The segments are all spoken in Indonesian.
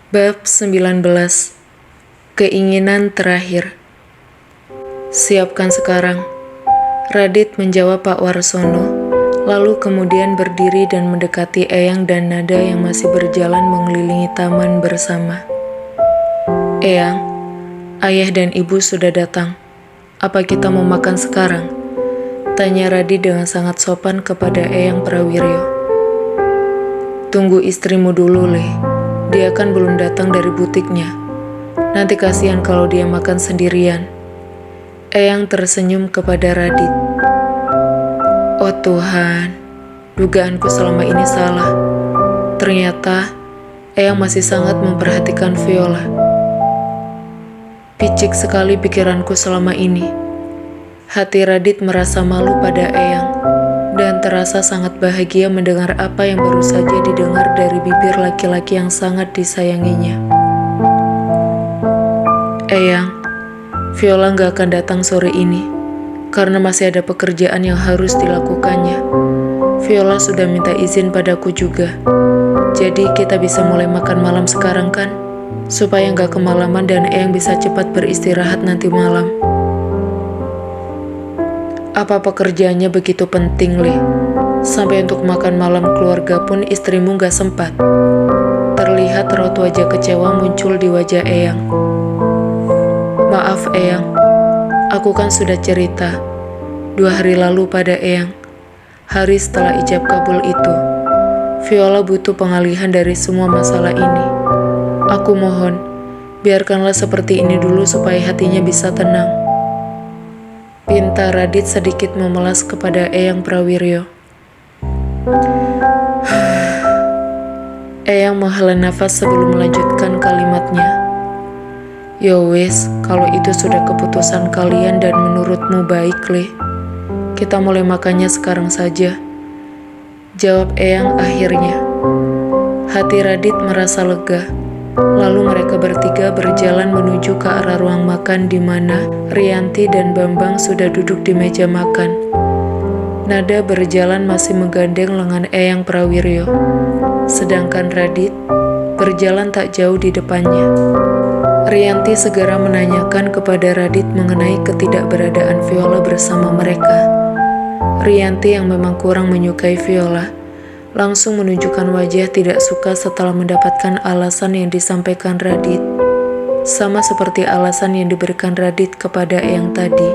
Bab 19. Keinginan terakhir. Siapkan sekarang, Radit menjawab Pak Warsono, lalu kemudian berdiri dan mendekati Eyang dan Nada yang masih berjalan mengelilingi taman bersama. Eyang, ayah dan ibu sudah datang. Apa kita mau makan sekarang? Tanya Radit dengan sangat sopan kepada Eyang Prawiryo. Tunggu istrimu dulu, Le. Dia kan belum datang dari butiknya. Nanti kasihan kalau dia makan sendirian. Eyang tersenyum kepada Radit. Oh Tuhan, dugaanku selama ini salah. Ternyata Eyang masih sangat memperhatikan Viola. Picik sekali pikiranku selama ini. Hati Radit merasa malu pada Eyang dan terasa sangat bahagia mendengar apa yang baru saja didengar dari bibir laki-laki yang sangat disayanginya. Eyang, Viola gak akan datang sore ini karena masih ada pekerjaan yang harus dilakukannya. Viola sudah minta izin padaku juga. Jadi kita bisa mulai makan malam sekarang kan? Supaya gak kemalaman dan Eyang bisa cepat beristirahat nanti malam. Apa pekerjaannya begitu penting, Le? Sampai untuk makan malam keluarga pun istrimu gak sempat. Terlihat raut wajah kecewa muncul di wajah Eyang. Maaf, Eyang. Aku kan sudah cerita 2 hari lalu pada Eyang. Hari setelah ijab kabul itu. Viola butuh pengalihan dari semua masalah ini. Aku mohon, biarkanlah seperti ini dulu supaya hatinya bisa tenang. Pinta Radit sedikit memelas kepada Eyang Prawiryo. Eyang menghela nafas sebelum melanjutkan kalimatnya. Yowes, kalau itu sudah keputusan kalian dan menurutmu baik, Le. Kita mulai makannya sekarang saja. Jawab Eyang akhirnya. Hati Radit merasa lega. Lalu mereka bertiga berjalan menuju ke arah ruang makan di mana Rianti dan Bambang sudah duduk di meja makan. Nada berjalan masih menggandeng lengan Eyang Prawiryo, sedangkan Radit berjalan tak jauh di depannya. Rianti segera menanyakan kepada Radit mengenai ketidakberadaan Viola bersama mereka. Rianti yang memang kurang menyukai Viola langsung menunjukkan wajah tidak suka setelah mendapatkan alasan yang disampaikan Radit. Sama seperti alasan yang diberikan Radit kepada Eyang tadi.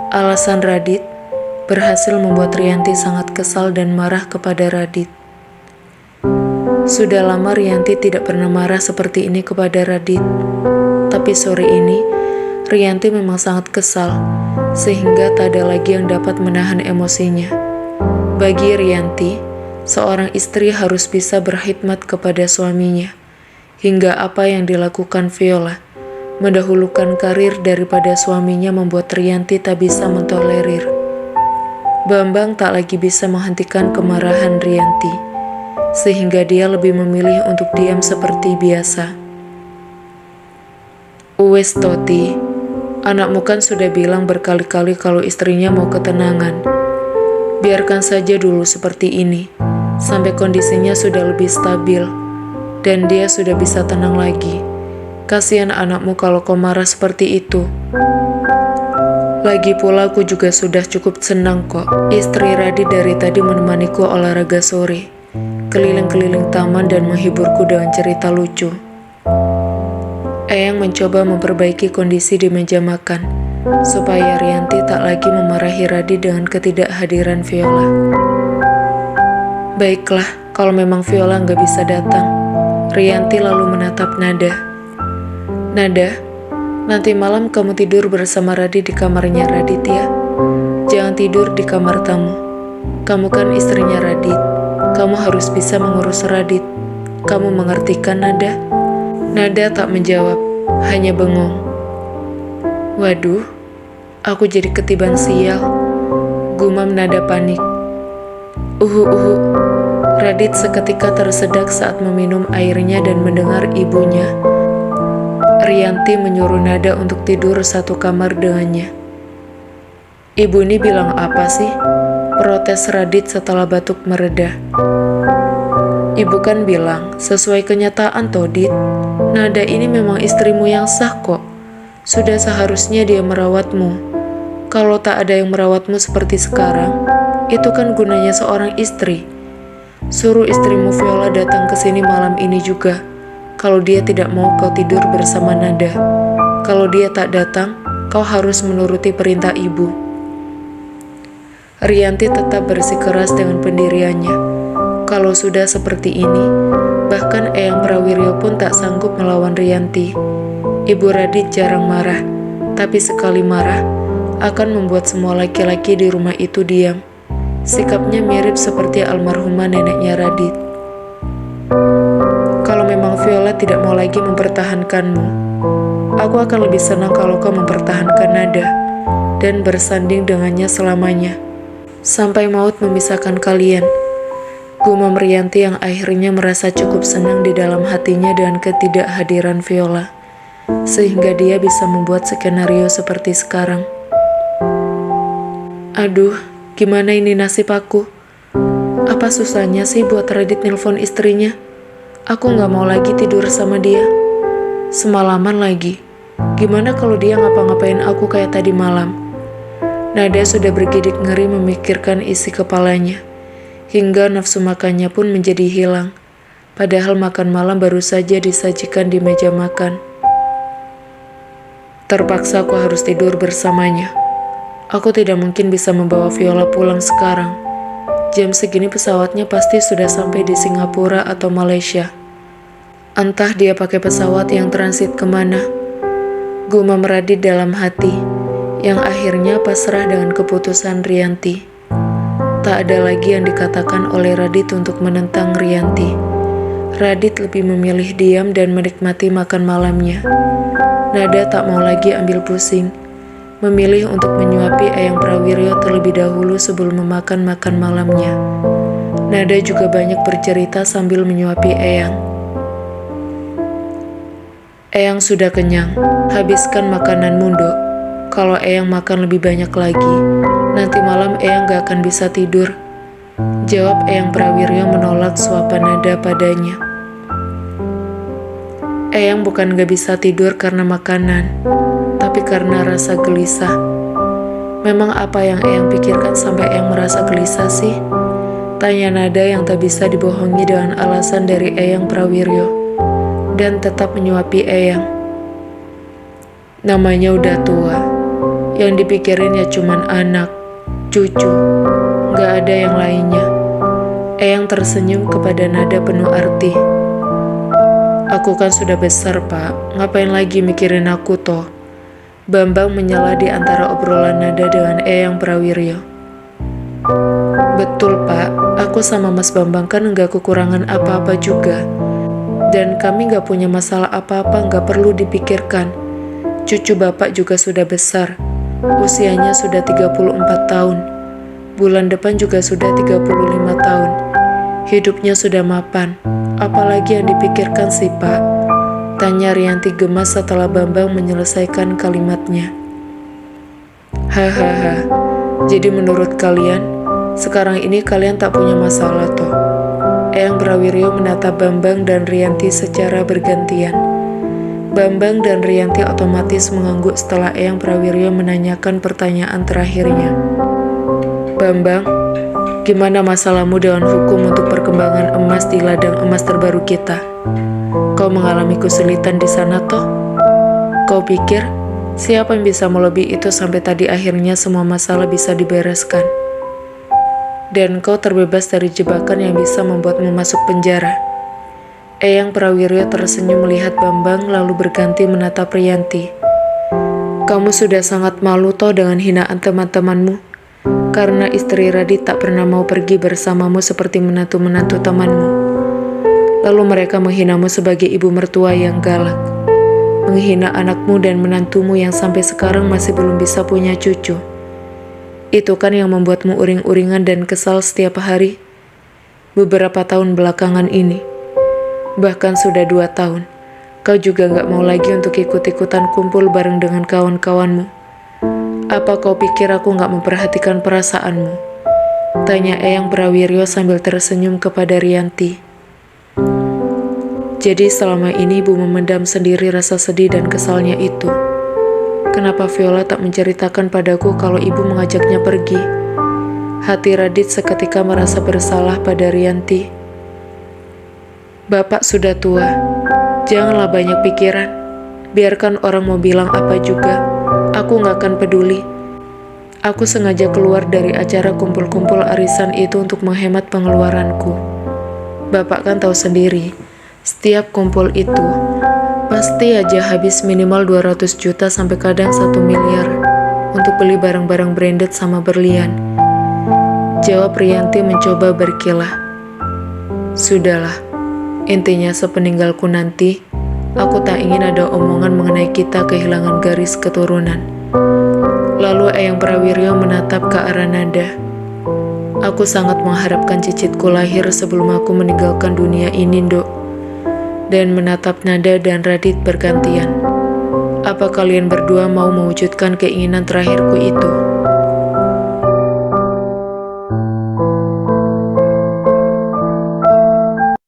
Alasan Radit berhasil membuat Rianti sangat kesal dan marah kepada Radit. Sudah lama Rianti tidak pernah marah seperti ini kepada Radit. Tapi sore ini, Rianti memang sangat kesal, sehingga tak ada lagi yang dapat menahan emosinya. Bagi Rianti, seorang istri harus bisa berkhidmat kepada suaminya, hingga apa yang dilakukan Viola, mendahulukan karir daripada suaminya membuat Rianti tak bisa mentolerir. Bambang tak lagi bisa menghentikan kemarahan Rianti, sehingga dia lebih memilih untuk diam seperti biasa. Uwes Toti, anakmu kan sudah bilang berkali-kali kalau istrinya mau ketenangan. Biarkan saja dulu seperti ini, sampai kondisinya sudah lebih stabil, dan dia sudah bisa tenang lagi. Kasihan anakmu kalau kau marah seperti itu. Lagi pula aku juga sudah cukup senang kok. Istri Radit dari tadi menemaniku olahraga sore, keliling-keliling taman dan menghiburku dengan cerita lucu. Eyang mencoba memperbaiki kondisi di meja makan, supaya Rianti tak lagi memarahi Radit dengan ketidakhadiran Viola. Baiklah, kalau memang Viola nggak bisa datang. Rianti lalu menatap Nada. Nada, nanti malam kamu tidur bersama Radit di kamarnya Radit ya. Jangan tidur di kamar tamu. Kamu kan istrinya Radit. Kamu harus bisa mengurus Radit. Kamu mengerti kan, Nada? Nada tak menjawab, hanya bengong. Waduh, aku jadi ketiban sial. Gumam Nada panik. Radit seketika tersedak saat meminum airnya dan mendengar ibunya, Rianti, menyuruh Nada untuk tidur satu kamar dengannya. Ibu ini bilang apa sih? Protes Radit setelah batuk mereda. Ibu kan bilang, sesuai kenyataan Todit, Nada ini memang istrimu yang sah kok. Sudah seharusnya dia merawatmu. Kalau tak ada yang merawatmu seperti sekarang, itu kan gunanya seorang istri. Suruh istrimu Viola datang ke sini malam ini juga. Kalau dia tidak mau kau tidur bersama Nada. Kalau dia tak datang, kau harus menuruti perintah ibu. Rianti tetap bersikeras dengan pendiriannya. Kalau sudah seperti ini, bahkan Eyang Prawiryo pun tak sanggup melawan Rianti. Ibu Radit jarang marah, tapi sekali marah akan membuat semua laki-laki di rumah itu diam. Sikapnya mirip seperti almarhumah neneknya Radit. Kalau memang Viola tidak mau lagi mempertahankanmu, aku akan lebih senang kalau kau mempertahankan Nada dan bersanding dengannya selamanya, sampai maut memisahkan kalian. Gumam Rianti yang akhirnya merasa cukup senang di dalam hatinya dengan ketidakhadiran Viola, sehingga dia bisa membuat skenario seperti sekarang. Aduh, gimana ini nasib aku? Apa susahnya sih buat Radit nelpon istrinya? Aku gak mau lagi tidur sama dia. Semalaman lagi. Gimana kalau dia ngapa-ngapain aku kayak tadi malam? Nada sudah bergidik ngeri memikirkan isi kepalanya. Hingga nafsu makannya pun menjadi hilang. Padahal makan malam baru saja disajikan di meja makan. Terpaksa aku harus tidur bersamanya. Aku tidak mungkin bisa membawa Viola pulang sekarang. Jam segini pesawatnya pasti sudah sampai di Singapura atau Malaysia. Entah dia pakai pesawat yang transit kemana. Gumam Radit dalam hati, yang akhirnya pasrah dengan keputusan Rianti. Tak ada lagi yang dikatakan oleh Radit untuk menentang Rianti. Radit lebih memilih diam dan menikmati makan malamnya. Nada tak mau lagi ambil pusing, memilih untuk menyuapi Eyang Prawiryo terlebih dahulu sebelum memakan makan malamnya. Nada juga banyak bercerita sambil menyuapi Eyang. Eyang sudah kenyang, habiskan makanan Mundo. Kalau Eyang makan lebih banyak lagi, nanti malam Eyang gak akan bisa tidur. Jawab Eyang Prawiryo menolak suapan Nada padanya. Eyang bukan gak bisa tidur karena makanan, tapi karena rasa gelisah. Memang apa yang Eyang pikirkan sampai Eyang merasa gelisah sih? Tanya Nada yang tak bisa dibohongi dengan alasan dari Eyang Prawiryo, dan tetap menyuapi Eyang. Namanya udah tua. Yang dipikirin ya cuman anak, cucu, gak ada yang lainnya. Eyang tersenyum kepada Nada penuh arti. Aku kan sudah besar pak, ngapain lagi mikirin aku toh? Bambang menyela di antara obrolan Nada dengan Eyang Prawiryo. Betul pak, aku sama Mas Bambang kan gak kekurangan apa-apa juga. Dan kami gak punya masalah apa-apa, gak perlu dipikirkan. Cucu bapak juga sudah besar. Usianya sudah 34 tahun. Bulan depan juga sudah 35 tahun. Hidupnya sudah mapan. Apalagi yang dipikirkan sih pak? Tanya Rianti gemas setelah Bambang menyelesaikan kalimatnya. Hahaha, jadi menurut kalian, sekarang ini kalian tak punya masalah toh? Eyang Prawiryo menatap Bambang dan Rianti secara bergantian. Bambang dan Rianti otomatis mengangguk setelah Eyang Prawiryo menanyakan pertanyaan terakhirnya. Bambang, gimana masalahmu dengan hukum untuk perkembangan emas di ladang emas terbaru kita? Kau mengalami kesulitan di sana toh? Kau pikir siapa yang bisa melebihi itu sampai tadi akhirnya semua masalah bisa dibereskan? Dan kau terbebas dari jebakan yang bisa membuatmu masuk penjara. Eyang Prawiryo tersenyum melihat Bambang lalu berganti menatap Rianti. Kamu sudah sangat malu toh dengan hinaan teman-temanmu, karena istri Radit tak pernah mau pergi bersamamu seperti menantu-menantu temanmu. Lalu mereka menghinamu sebagai ibu mertua yang galak, menghina anakmu dan menantumu yang sampai sekarang masih belum bisa punya cucu. Itu kan yang membuatmu uring-uringan dan kesal setiap hari. Beberapa tahun belakangan ini, bahkan sudah 2 tahun, kau juga gak mau lagi untuk ikut-ikutan kumpul bareng dengan kawan-kawanmu. Apa kau pikir aku gak memperhatikan perasaanmu? Tanya Eyang Prawiryo sambil tersenyum kepada Rianti. Jadi selama ini ibu memendam sendiri rasa sedih dan kesalnya itu. Kenapa Viola tak menceritakan padaku kalau ibu mengajaknya pergi? Hati Radit seketika merasa bersalah pada Rianti. Bapak sudah tua, janganlah banyak pikiran. Biarkan orang mau bilang apa juga, aku gak akan peduli. Aku sengaja keluar dari acara kumpul-kumpul arisan itu untuk menghemat pengeluaranku. Bapak kan tahu sendiri, setiap kumpul itu pasti aja habis minimal 200 juta sampai kadang 1 miliar untuk beli barang-barang branded sama berlian. Jawab Rianti mencoba berkilah. Sudahlah, intinya sepeninggalku nanti, aku tak ingin ada omongan mengenai kita kehilangan garis keturunan. Lalu Eyang Prawiryo menatap ke arah Nada. Aku sangat mengharapkan cicitku lahir sebelum aku meninggalkan dunia ini, Nduk. Dan menatap Nada dan Radit bergantian. Apa kalian berdua mau mewujudkan keinginan terakhirku itu?